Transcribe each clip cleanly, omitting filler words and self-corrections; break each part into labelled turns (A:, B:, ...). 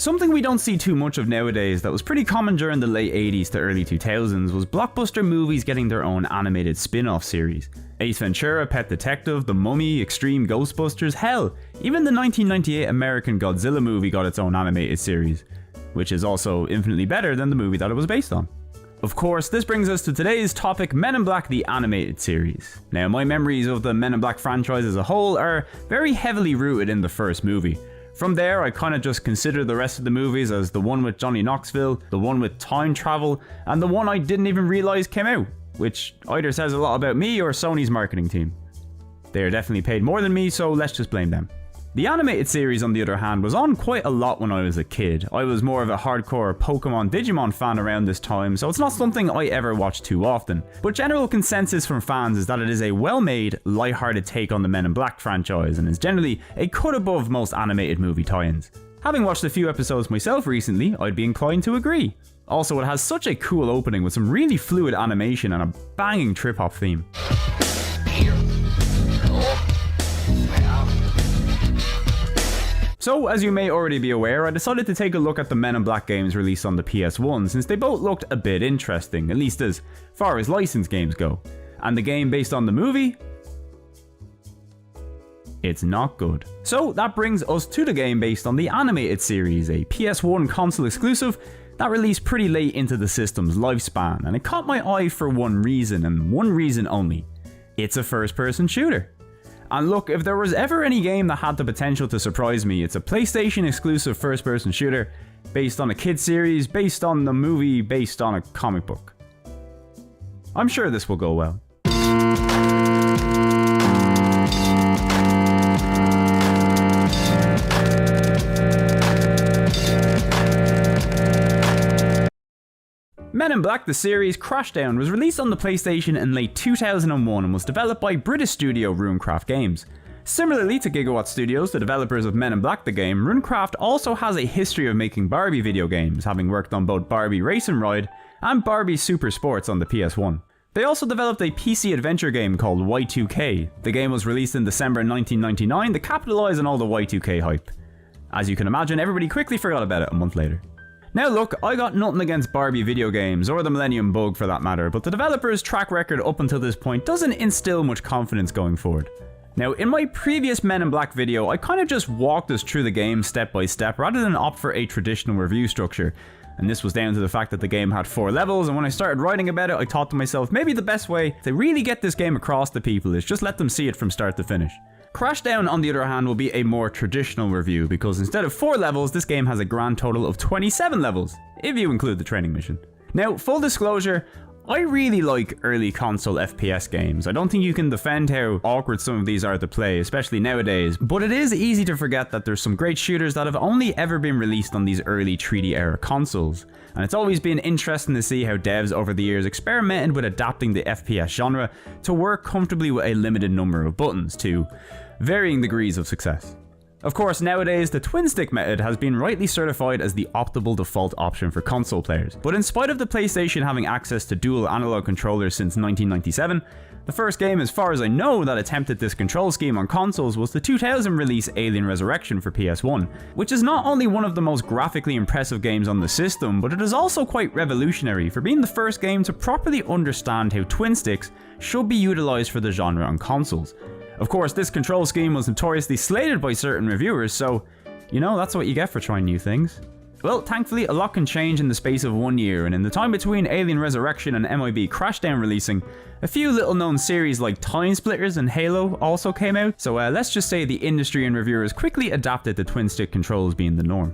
A: Something we don't see too much of nowadays that was pretty common during the late 80s to early 2000s was blockbuster movies getting their own animated spin-off series. Ace Ventura, Pet Detective, The Mummy, Extreme Ghostbusters, hell, even the 1998 American Godzilla movie got its own animated series, which is also infinitely better than the movie that it was based on. Of course, this brings us to today's topic, Men in Black the animated series. Now, my memories of the Men in Black franchise as a whole are very heavily rooted in the first movie. From there, I kinda just consider the rest of the movies as the one with Johnny Knoxville, the one with time travel, and the one I didn't even realise came out, which either says a lot about me or Sony's marketing team. They are definitely paid more than me, so let's just blame them. The animated series, on the other hand, was on quite a lot when I was a kid. I was more of a hardcore Pokemon Digimon fan around this time, so it's not something I ever watched too often. But general consensus from fans is that it is a well-made, light-hearted take on the Men in Black franchise, and is generally a cut above most animated movie tie-ins. Having watched a few episodes myself recently, I'd be inclined to agree. Also, it has such a cool opening with some really fluid animation and a banging trip-hop theme. So, as you may already be aware, I decided to take a look at the Men in Black games released on the PS1 since they both looked a bit interesting, at least as far as licensed games go. And the game based on the movie? It's not good. So that brings us to the game based on the animated series, a PS1 console exclusive that released pretty late into the system's lifespan, and it caught my eye for one reason, and one reason only. It's a first-person shooter. And look, if there was ever any game that had the potential to surprise me, it's a PlayStation exclusive first-person shooter based on a kids series, based on the movie, based on a comic book. I'm sure this will go well. Men in Black the series Crashdown was released on the PlayStation in late 2001 and was developed by British studio Runecraft Games. Similarly to Gigawatt Studios, the developers of Men in Black the game, Runecraft also has a history of making Barbie video games, having worked on both Barbie Race and Ride and Barbie Super Sports on the PS1. They also developed a PC adventure game called Y2K. The game was released in December 1999 to capitalise on all the Y2K hype. As you can imagine, everybody quickly forgot about it a month later. Now look, I got nothing against Barbie video games, or the Millennium Bug for that matter, but the developer's track record up until this point doesn't instill much confidence going forward. Now, in my previous Men in Black video, I kind of just walked us through the game step by step rather than opt for a traditional review structure. And this was down to the fact that the game had 4 levels, and when I started writing about it, I thought to myself, maybe the best way to really get this game across to people is just let them see it from start to finish. Crashdown, on the other hand, will be a more traditional review because instead of 4 levels, this game has a grand total of 27 levels, if you include the training mission. Now, full disclosure, I really like early console FPS games. I don't think you can defend how awkward some of these are to play, especially nowadays, but it is easy to forget that there's some great shooters that have only ever been released on these early 3D era consoles. And it's always been interesting to see how devs over the years experimented with adapting the FPS genre to work comfortably with a limited number of buttons to varying degrees of success. Of course, nowadays, the twin stick method has been rightly certified as the optimal default option for console players. But in spite of the PlayStation having access to dual analog controllers since 1997, the first game, as far as I know, that attempted this control scheme on consoles was the 2000 release Alien Resurrection for PS1, which is not only one of the most graphically impressive games on the system, but it is also quite revolutionary for being the first game to properly understand how twin sticks should be utilised for the genre on consoles. Of course, this control scheme was notoriously slated by certain reviewers, so, you know, that's what you get for trying new things. Well, thankfully, a lot can change in the space of 1 year, and in the time between Alien Resurrection and MIB Crashdown releasing, a few little known series like Time Splitters and Halo also came out, so let's just say the industry and reviewers quickly adapted to twin stick controls being the norm.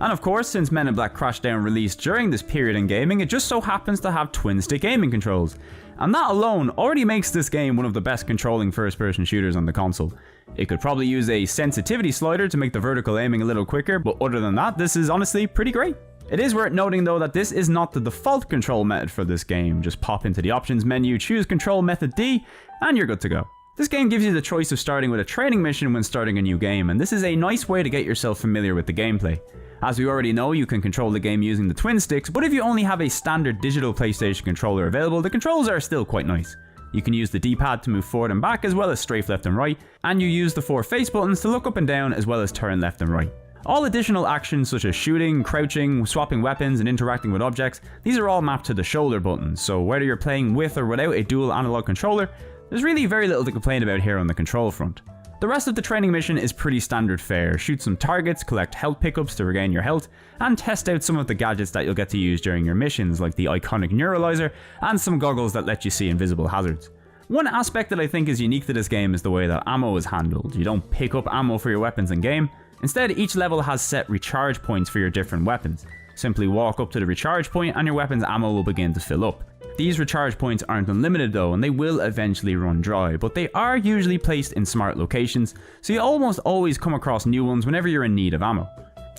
A: And of course, since Men in Black Crashdown released during this period in gaming, it just so happens to have twin stick aiming controls. And that alone already makes this game one of the best controlling first-person shooters on the console. It could probably use a sensitivity slider to make the vertical aiming a little quicker, but other than that, this is honestly pretty great. It is worth noting though that this is not the default control method for this game. Just pop into the options menu, choose control method D, and you're good to go. This game gives you the choice of starting with a training mission when starting a new game, and this is a nice way to get yourself familiar with the gameplay. As we already know, you can control the game using the twin sticks, but if you only have a standard digital PlayStation controller available, the controls are still quite nice. You can use the D-pad to move forward and back as well as strafe left and right, and you use the 4 face buttons to look up and down as well as turn left and right. All additional actions such as shooting, crouching, swapping weapons, and interacting with objects, these are all mapped to the shoulder buttons, so whether you're playing with or without a dual analog controller, there's really very little to complain about here on the control front. The rest of the training mission is pretty standard fare. Shoot some targets, collect health pickups to regain your health, and test out some of the gadgets that you'll get to use during your missions, like the iconic neuralizer and some goggles that let you see invisible hazards. One aspect that I think is unique to this game is the way that ammo is handled. You don't pick up ammo for your weapons in game. Instead, each level has set recharge points for your different weapons. Simply walk up to the recharge point and your weapon's ammo will begin to fill up. These recharge points aren't unlimited though, and they will eventually run dry, but they are usually placed in smart locations, so you almost always come across new ones whenever you're in need of ammo.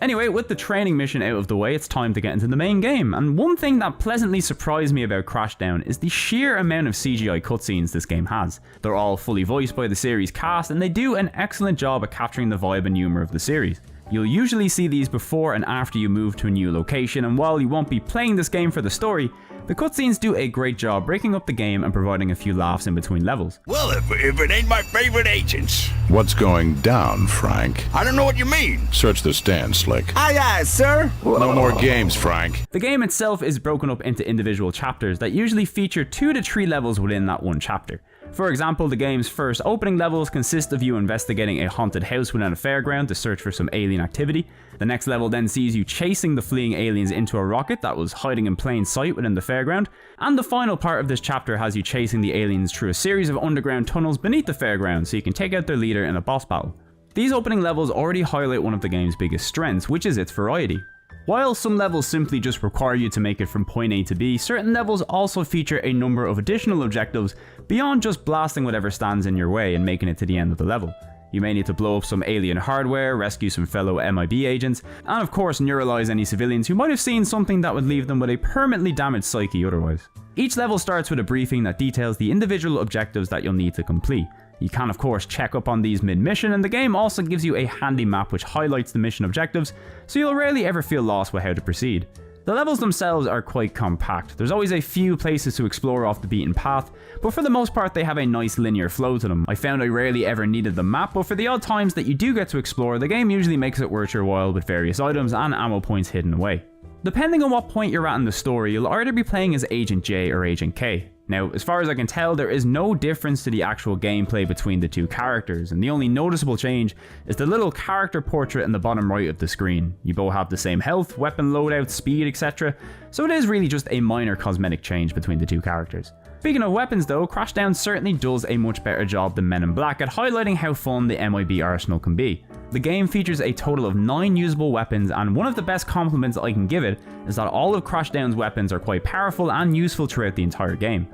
A: Anyway, with the training mission out of the way, it's time to get into the main game, and one thing that pleasantly surprised me about Crashdown is the sheer amount of CGI cutscenes this game has. They're all fully voiced by the series cast, and they do an excellent job at capturing the vibe and humour of the series. You'll usually see these before and after you move to a new location, and while you won't be playing this game for the story, the cutscenes do a great job breaking up the game and providing a few laughs in between levels.
B: Well, if it ain't my favorite agents.
C: What's going down, Frank?
B: I don't know what you mean.
C: Search the stand, Slick.
B: Aye, aye, sir.
C: No more games, Frank.
A: The game itself is broken up into individual chapters that usually feature 2 to 3 levels within that one chapter. For example, the game's first opening levels consist of you investigating a haunted house within a fairground to search for some alien activity. The next level then sees you chasing the fleeing aliens into a rocket that was hiding in plain sight within the fairground. And the final part of this chapter has you chasing the aliens through a series of underground tunnels beneath the fairground so you can take out their leader in a boss battle. These opening levels already highlight one of the game's biggest strengths, which is its variety. While some levels simply just require you to make it from point A to B, certain levels also feature a number of additional objectives beyond just blasting whatever stands in your way and making it to the end of the level. You may need to blow up some alien hardware, rescue some fellow MIB agents, and of course neuralize any civilians who might have seen something that would leave them with a permanently damaged psyche otherwise. Each level starts with a briefing that details the individual objectives that you'll need to complete. You can of course check up on these mid-mission, and the game also gives you a handy map which highlights the mission objectives, so you'll rarely ever feel lost with how to proceed. The levels themselves are quite compact. There's always a few places to explore off the beaten path, but for the most part they have a nice linear flow to them. I found I rarely ever needed the map, but for the odd times that you do get to explore, the game usually makes it worth your while with various items and ammo points hidden away. Depending on what point you're at in the story, you'll either be playing as Agent J or Agent K. Now, as far as I can tell, there is no difference to the actual gameplay between the two characters, and the only noticeable change is the little character portrait in the bottom right of the screen. You both have the same health, weapon loadout, speed, etc., so it is really just a minor cosmetic change between the two characters. Speaking of weapons though, Crashdown certainly does a much better job than Men in Black at highlighting how fun the MIB arsenal can be. The game features a total of 9 usable weapons, and one of the best compliments I can give it is that all of Crashdown's weapons are quite powerful and useful throughout the entire game.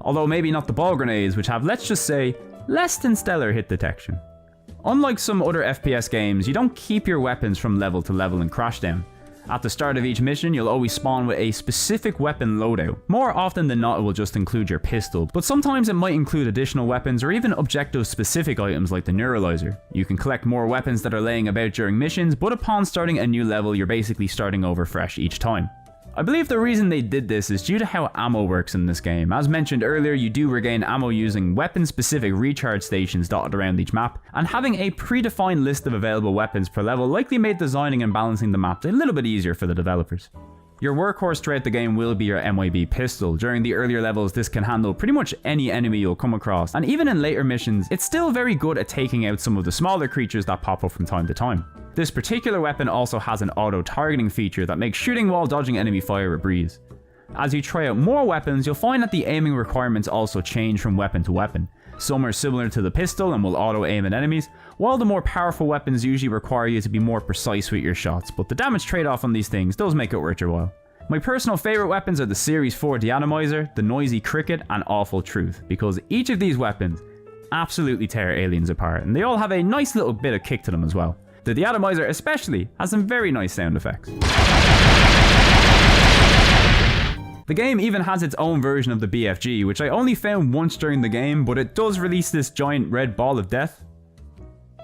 A: Although maybe not the ball grenades, which have, let's just say, less than stellar hit detection. Unlike some other FPS games, you don't keep your weapons from level to level in Crashdown. At the start of each mission, you'll always spawn with a specific weapon loadout. More often than not, it will just include your pistol, but sometimes it might include additional weapons or even objective-specific items like the neuralizer. You can collect more weapons that are laying about during missions, but upon starting a new level, you're basically starting over fresh each time. I believe the reason they did this is due to how ammo works in this game. As mentioned earlier, you do regain ammo using weapon-specific recharge stations dotted around each map, and having a predefined list of available weapons per level likely made designing and balancing the map a little bit easier for the developers. Your workhorse throughout the game will be your MIB pistol. During the earlier levels, this can handle pretty much any enemy you'll come across, and even in later missions, it's still very good at taking out some of the smaller creatures that pop up from time to time. This particular weapon also has an auto-targeting feature that makes shooting while dodging enemy fire a breeze. As you try out more weapons, you'll find that the aiming requirements also change from weapon to weapon. Some are similar to the pistol and will auto-aim at enemies, while the more powerful weapons usually require you to be more precise with your shots, but the damage trade-off on these things does make it worth your while. My personal favourite weapons are the Series 4 Deatomizer, the Noisy Cricket, and Awful Truth, because each of these weapons absolutely tear aliens apart, and they all have a nice little bit of kick to them as well. The Deatomizer especially has some very nice sound effects. The game even has its own version of the BFG, which I only found once during the game, but it does release this giant red ball of death.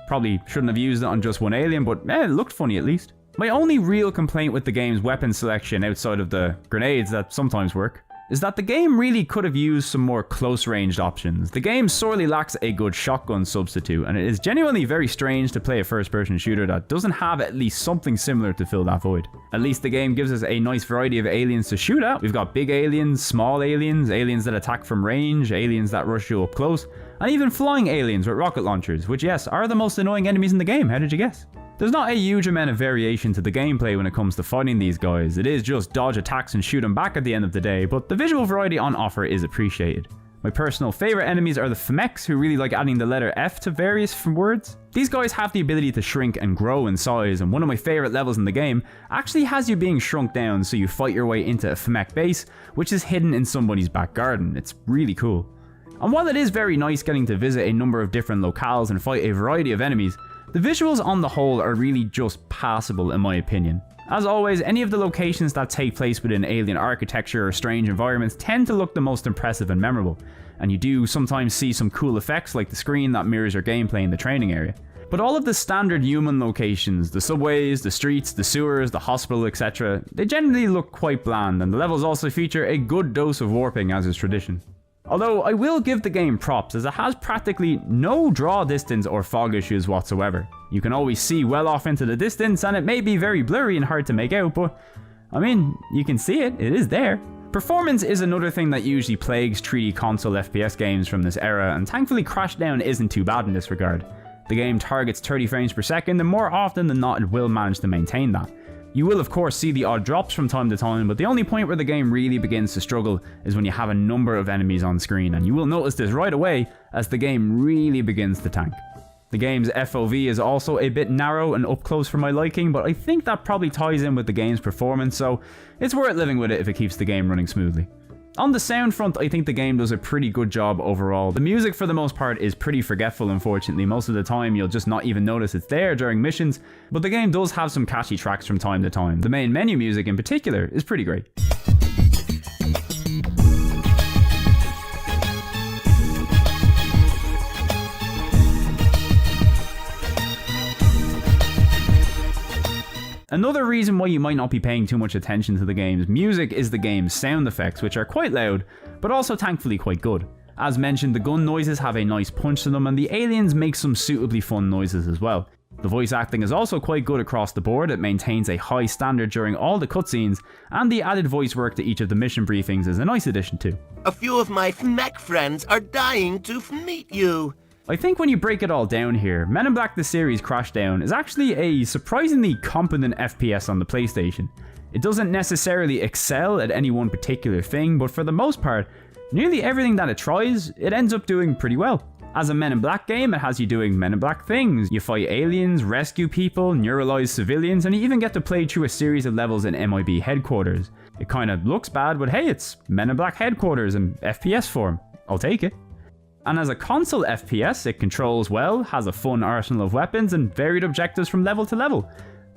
A: Probably shouldn't have used it on just one alien, but it looked funny at least. My only real complaint with the game's weapon selection outside of the grenades that sometimes work is that the game really could have used some more close-ranged options. The game sorely lacks a good shotgun substitute, and it is genuinely very strange to play a first-person shooter that doesn't have at least something similar to fill that void. At least the game gives us a nice variety of aliens to shoot at. We've got big aliens, small aliens, aliens that attack from range, aliens that rush you up close, and even flying aliens with rocket launchers, which yes, are the most annoying enemies in the game. How did you guess? There's not a huge amount of variation to the gameplay when it comes to fighting these guys. It is just dodge attacks and shoot them back at the end of the day, but the visual variety on offer is appreciated. My personal favourite enemies are the Femex, who really like adding the letter F to various words. These guys have the ability to shrink and grow in size, and one of my favourite levels in the game actually has you being shrunk down so you fight your way into a Femex base, which is hidden in somebody's back garden. It's really cool. And while it is very nice getting to visit a number of different locales and fight a variety of enemies, the visuals on the whole are really just passable in my opinion. As always, any of the locations that take place within alien architecture or strange environments tend to look the most impressive and memorable, and you do sometimes see some cool effects like the screen that mirrors your gameplay in the training area. But all of the standard human locations, the subways, the streets, the sewers, the hospital, etc., they generally look quite bland, and the levels also feature a good dose of warping as is tradition. Although I will give the game props, as it has practically no draw distance or fog issues whatsoever. You can always see well off into the distance, and it may be very blurry and hard to make out, but I mean, you can see it is there. Performance is another thing that usually plagues 3D console FPS games from this era, and thankfully Crashdown isn't too bad in this regard. The game targets 30 frames per second, and more often than not it will manage to maintain that. You will of course see the odd drops from time to time, but the only point where the game really begins to struggle is when you have a number of enemies on screen, and you will notice this right away as the game really begins to tank. The game's FOV is also a bit narrow and up close for my liking, but I think that probably ties in with the game's performance, so it's worth living with it if it keeps the game running smoothly. On the sound front, I think the game does a pretty good job overall. The music for the most part is pretty forgetful unfortunately. Most of the time you'll just not even notice it's there during missions, but the game does have some catchy tracks from time to time. The main menu music in particular is pretty great. Another reason why you might not be paying too much attention to the game's music is the game's sound effects, which are quite loud, but also thankfully quite good. As mentioned, the gun noises have a nice punch to them, and the aliens make some suitably fun noises as well. The voice acting is also quite good across the board. It maintains a high standard during all the cutscenes, and the added voice work to each of the mission briefings is a nice addition too.
D: A few of my FMEC friends are dying to meet you.
A: I think when you break it all down here, Men In Black the series Crashdown is actually a surprisingly competent FPS on the PlayStation. It doesn't necessarily excel at any one particular thing, but for the most part, nearly everything that it tries, it ends up doing pretty well. As a Men In Black game, it has you doing Men In Black things. You fight aliens, rescue people, neuralize civilians, and you even get to play through a series of levels in MIB headquarters. It kinda looks bad, but hey, it's Men In Black headquarters in FPS form. I'll take it. And as a console FPS, it controls well, has a fun arsenal of weapons, and varied objectives from level to level.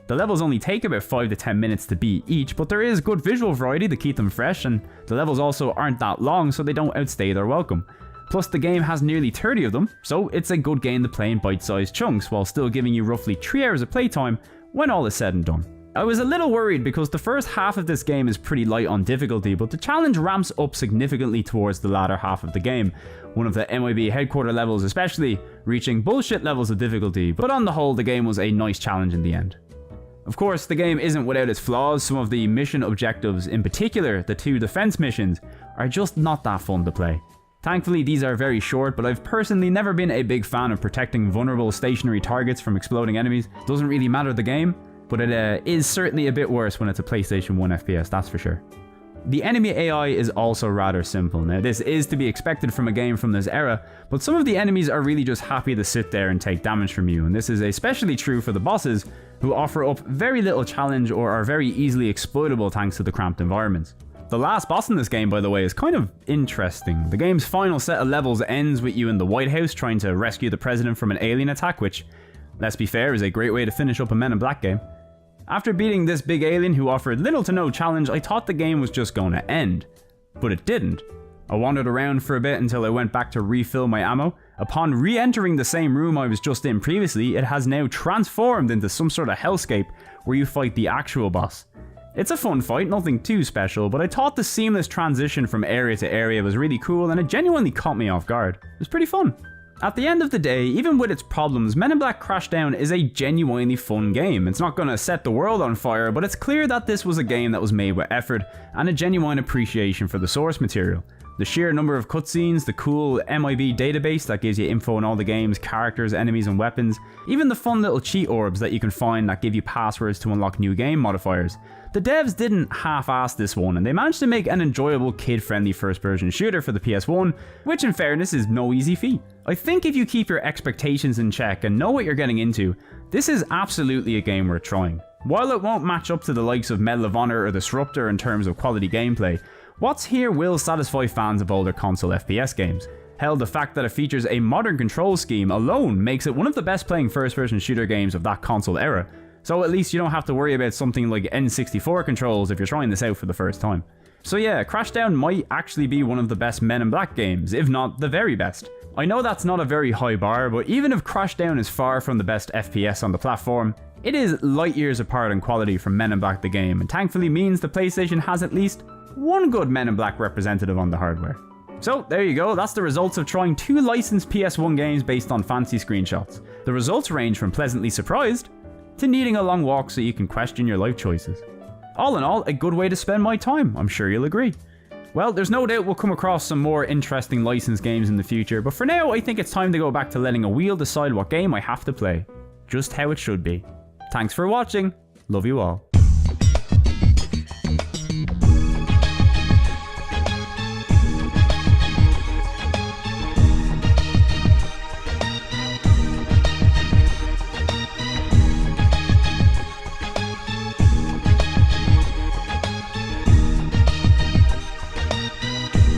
A: The levels only take about 5 to 10 minutes to beat each, but there is good visual variety to keep them fresh, and the levels also aren't that long, so they don't outstay their welcome. Plus the game has nearly 30 of them, so it's a good game to play in bite-sized chunks, while still giving you roughly 3 hours of playtime when all is said and done. I was a little worried because the first half of this game is pretty light on difficulty, but the challenge ramps up significantly towards the latter half of the game, one of the MIB headquarter levels especially reaching bullshit levels of difficulty, but on the whole the game was a nice challenge in the end. Of course, the game isn't without its flaws. Some of the mission objectives, in particular the 2 defense missions, are just not that fun to play. Thankfully these are very short, but I've personally never been a big fan of protecting vulnerable stationary targets from exploding enemies. Doesn't really matter the game, but it is certainly a bit worse when it's a PlayStation 1 FPS, that's for sure. The enemy AI is also rather simple. Now this is to be expected from a game from this era, but some of the enemies are really just happy to sit there and take damage from you, and this is especially true for the bosses, who offer up very little challenge or are very easily exploitable thanks to the cramped environments. The last boss in this game, by the way, is kind of interesting. The game's final set of levels ends with you in the White House trying to rescue the president from an alien attack, which, let's be fair, is a great way to finish up a Men in Black game. After beating this big alien who offered little to no challenge, I thought the game was just going to end. But it didn't. I wandered around for a bit until I went back to refill my ammo. Upon re-entering the same room I was just in previously, it has now transformed into some sort of hellscape where you fight the actual boss. It's a fun fight, nothing too special, but I thought the seamless transition from area to area was really cool and it genuinely caught me off guard. It was pretty fun. At the end of the day, even with its problems, Men in Black Crashdown is a genuinely fun game. It's not going to set the world on fire, but it's clear that this was a game that was made with effort and a genuine appreciation for the source material. The sheer number of cutscenes, the cool MIB database that gives you info on all the game's characters, enemies and weapons, even the fun little cheat orbs that you can find that give you passwords to unlock new game modifiers. The devs didn't half-ass this one and they managed to make an enjoyable kid-friendly first-person shooter for the PS1, which in fairness is no easy feat. I think if you keep your expectations in check and know what you're getting into, this is absolutely a game worth trying. While it won't match up to the likes of Medal of Honor or Disruptor in terms of quality gameplay, what's here will satisfy fans of older console FPS games. Hell, the fact that it features a modern control scheme alone makes it one of the best playing first-person shooter games of that console era. So at least you don't have to worry about something like N64 controls if you're trying this out for the first time. So yeah, Crashdown might actually be one of the best Men in Black games, if not the very best. I know that's not a very high bar, but even if Crashdown is far from the best FPS on the platform, it is light years apart in quality from Men in Black the game, and thankfully means the PlayStation has at least one good Men in Black representative on the hardware. So there you go, that's the results of trying 2 licensed PS1 games based on fancy screenshots. The results range from pleasantly surprised to needing a long walk so you can question your life choices. All in all, a good way to spend my time, I'm sure you'll agree. Well, there's no doubt we'll come across some more interesting licensed games in the future, but for now I think it's time to go back to letting a wheel decide what game I have to play. Just how it should be. Thanks for watching, love you all.